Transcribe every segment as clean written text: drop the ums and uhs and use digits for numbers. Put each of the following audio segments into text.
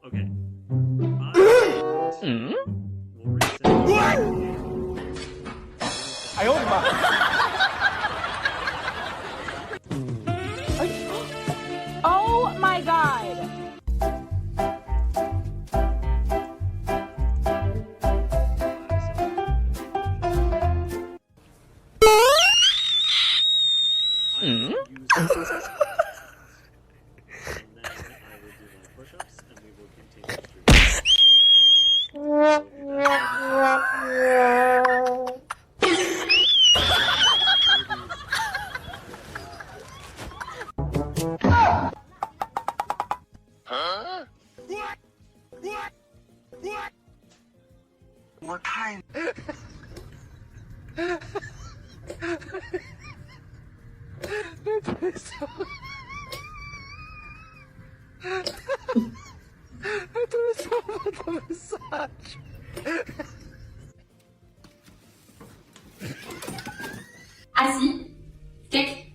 Okay. We'll reset. Oh my god! What kind? Assis. Steak.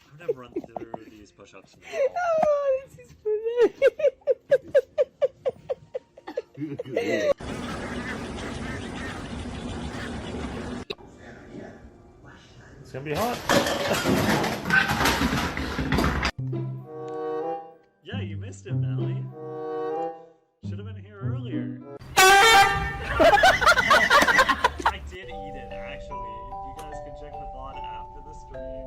I'm gonna run through these push-ups now. Oh, this is funny. It's gonna be hot. Yeah, you missed it, Mally. Should have been here earlier. I did eat it, actually. You guys can check the VOD after the stream.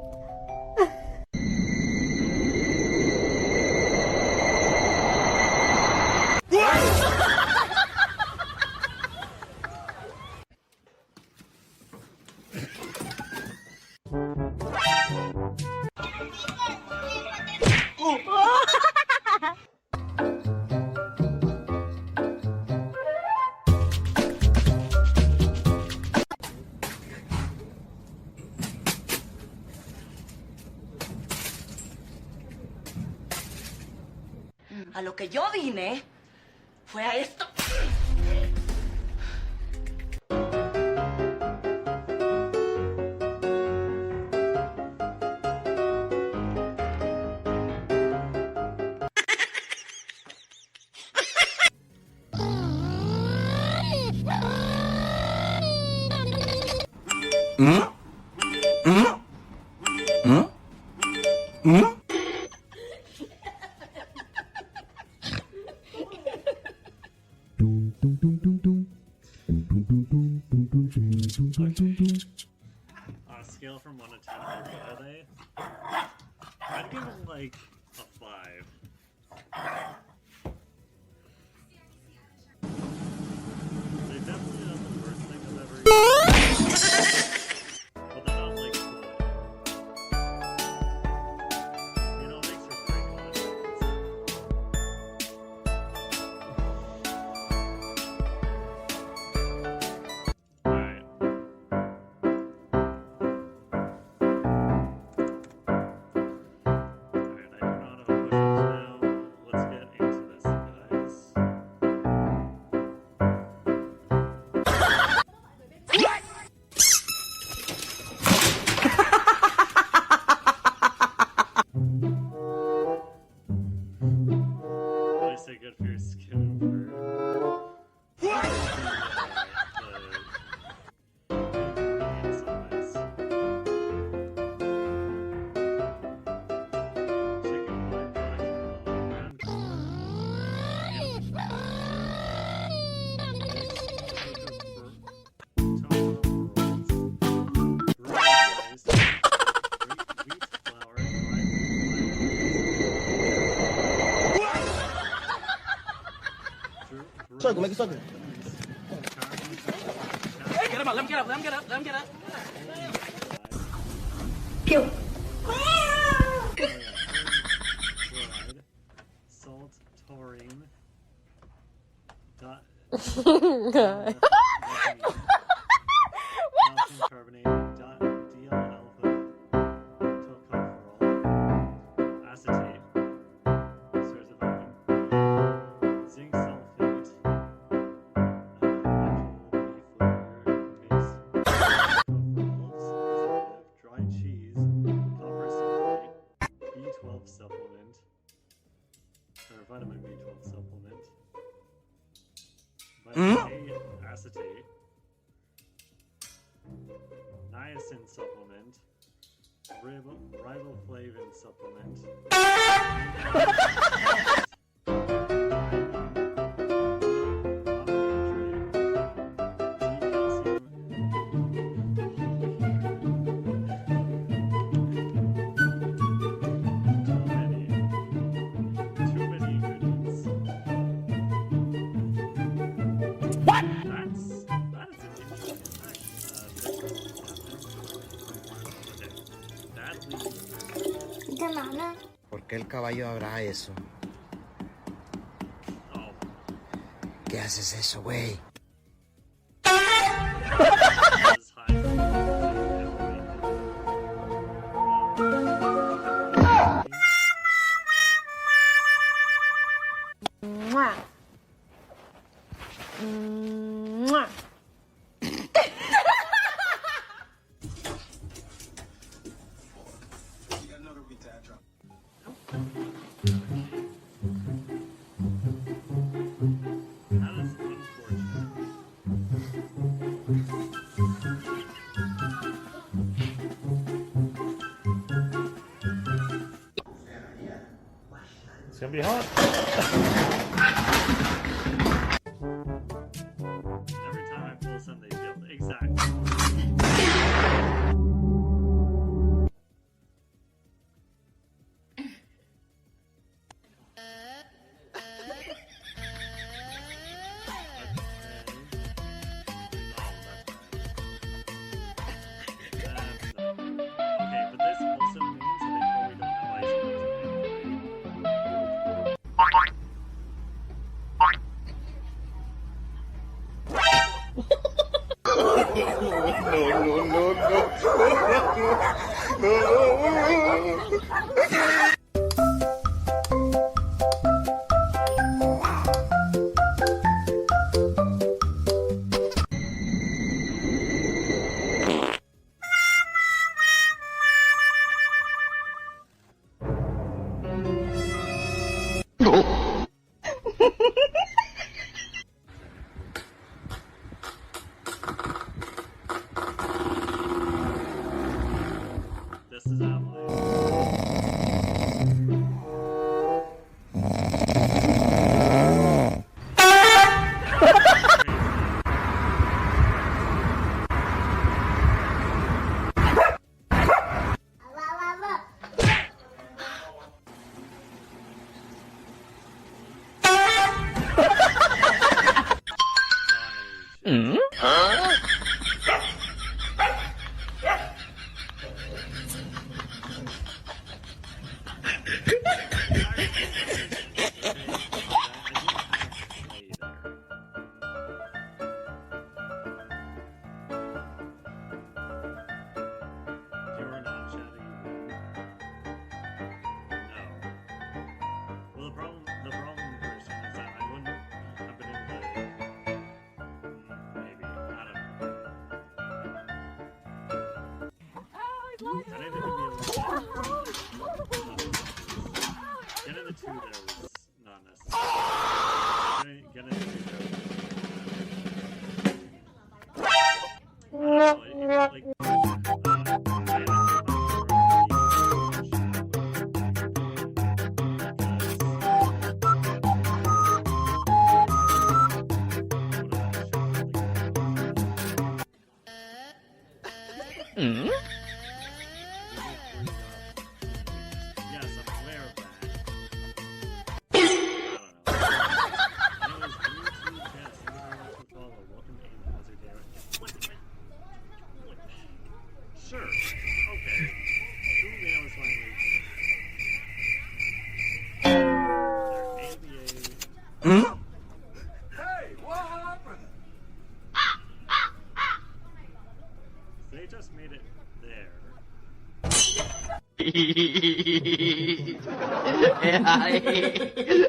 A lo que yo vine fue a esto. On a scale from 1 to 10, how good are they? I'd give them like a 5. They definitely not the worst thing I've ever eaten. But they're not like good. You know, it makes for great content. Alright. Alright, I do not have push-ups now. Let's get into this, guys. I say good for your skin for ingredients on this. Chicken white marshmallow, ground Circle, make a circle. Get him up, let him get up, let him get up, let him get up. Fluoride, salt, taurine, calcium carbonate, DL-alpha, tocopherol, acetate, source of vitamin B, zinc sulfate, dried cheese, copper sulfate, B12 supplement, or vitamin B12 supplement, vitamin A acetate, niacin supplement, riboflavin supplement, Too many ingredients. That is an interesting fact. That leads. ¿Por qué el caballo habrá eso? Oh. ¿Qué haces eso, güey? As high Mwah. Mwah. That is unfortunate. It's gonna be hot. Every time I pull something, they feel exactly. Okay, but this also means that they probably don't have ice cream today. Getting the two there was not necessary. Getting the two there was... like... Sure. Okay. Julian was finally. Hey, what happened? They just made it there.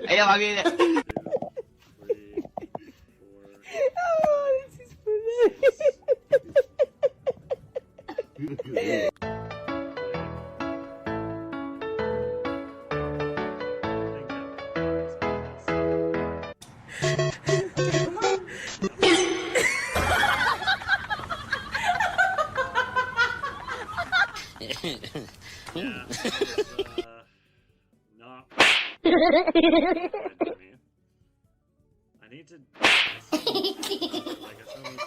Ella va bien. 2, 3, 4. Oh, this is funny. Yeah, not for me. I need to. Like I still need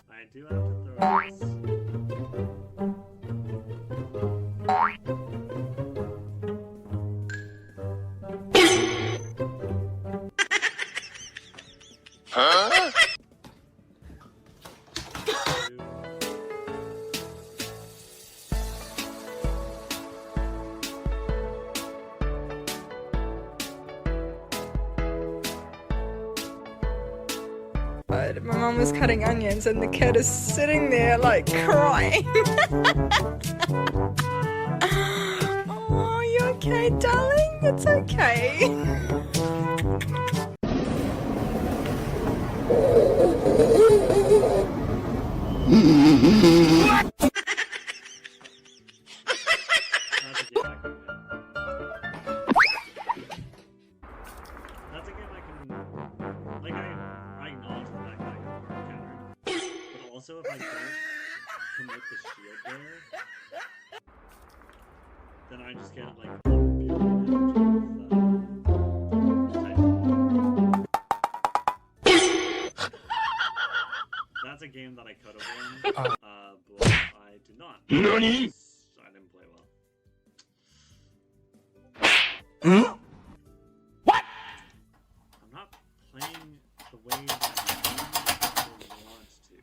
I do have to throw this. Huh? My mum was cutting onions and the kid is sitting there like crying. Oh, you okay, darling? It's okay. That's a game I can. Like, I acknowledge the fact that I can work countered. But also, if I don't commit the shield there, then I just get, like, that's a game that I could have won, but I did not. NANI?! I didn't play well. What?! I'm not playing the way that I want to.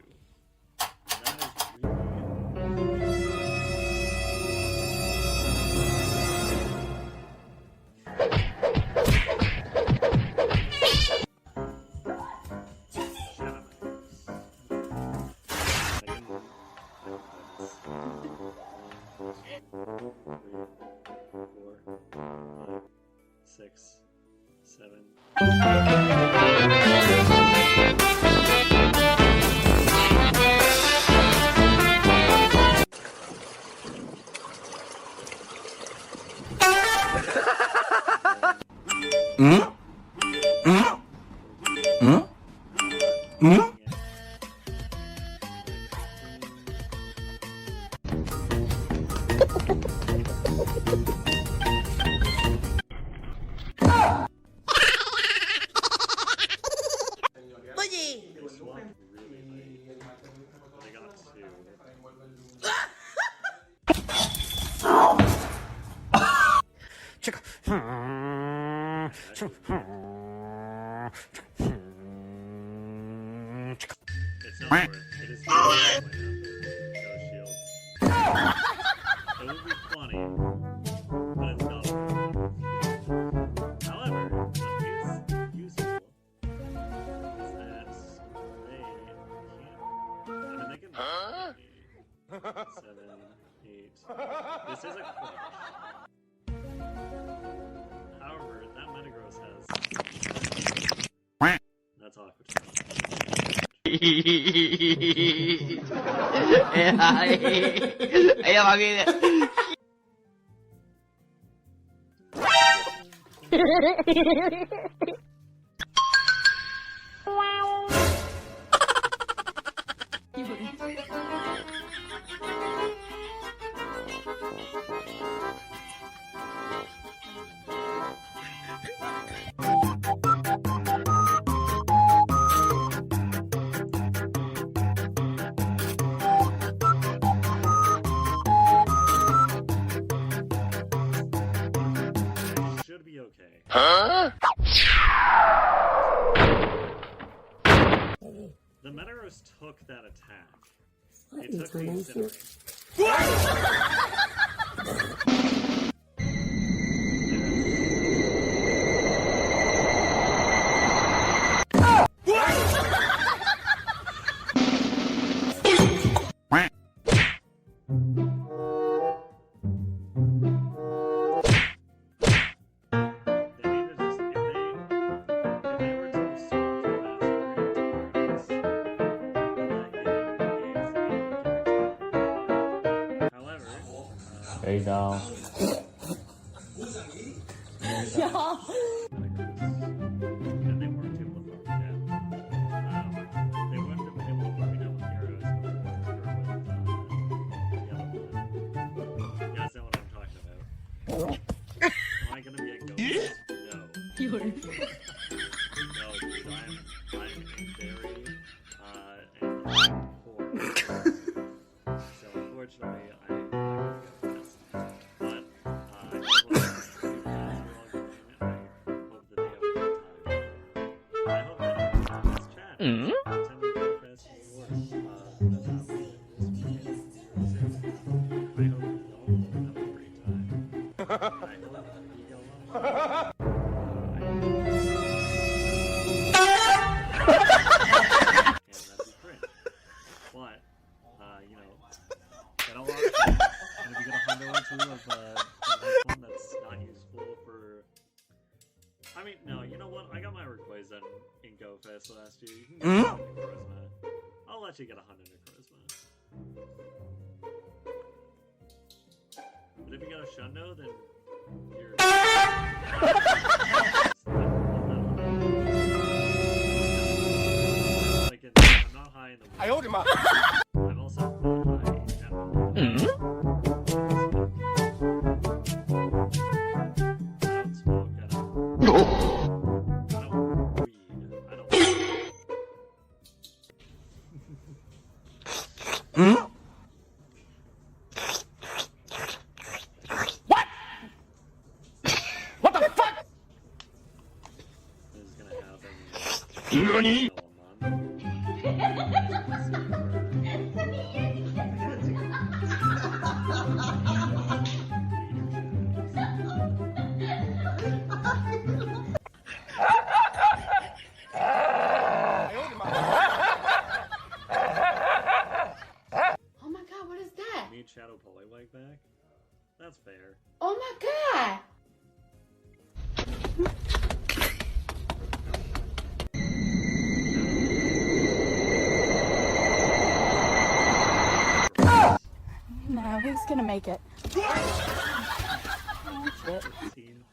That is really... Shut up. 5, 6, 7. It's not worth it. It is not worth Go shield. It would be funny, but it's not worth it. However, what is useful is that they can. I mean, they can. 7, 8. This is a clutch. However, that Metagross has. That's awkward. Should be okay. The Metagross took that attack. It took the Incinerate. Lay down. And they weren't able to farm it down. They wouldn't have been able to farm it down with arrows or with the other one. You guys know what I'm talking about. Am I gonna be a ghost? No. No, dude, I'm poor. So unfortunately, I'm gonna go fast. But I hope that they have a good time. I hope that everyone in this chat attending Go Fest New York. That's happening this weekend. I hope you all have a great time. I hope you go on. And that'd be great. But, you know, get a lot of fun. And if you get a hundo or two of one that's not useful for... I mean, no, you know what? I got my Rayquaza in Go Fest last year. You can get a Hundo Charisma. I'll let you get a Hundo Charisma. But if you get a Shundo, then you're... Like, I'm not high in the... I owed him up! I'm also not high in general. I don't smoke, I don't weed, I don't... What the fuck? This is gonna happen. NANI? Oh my god, what is that? Need Shadow Poliwag back? That's fair. Oh my god! gonna make it. Scene.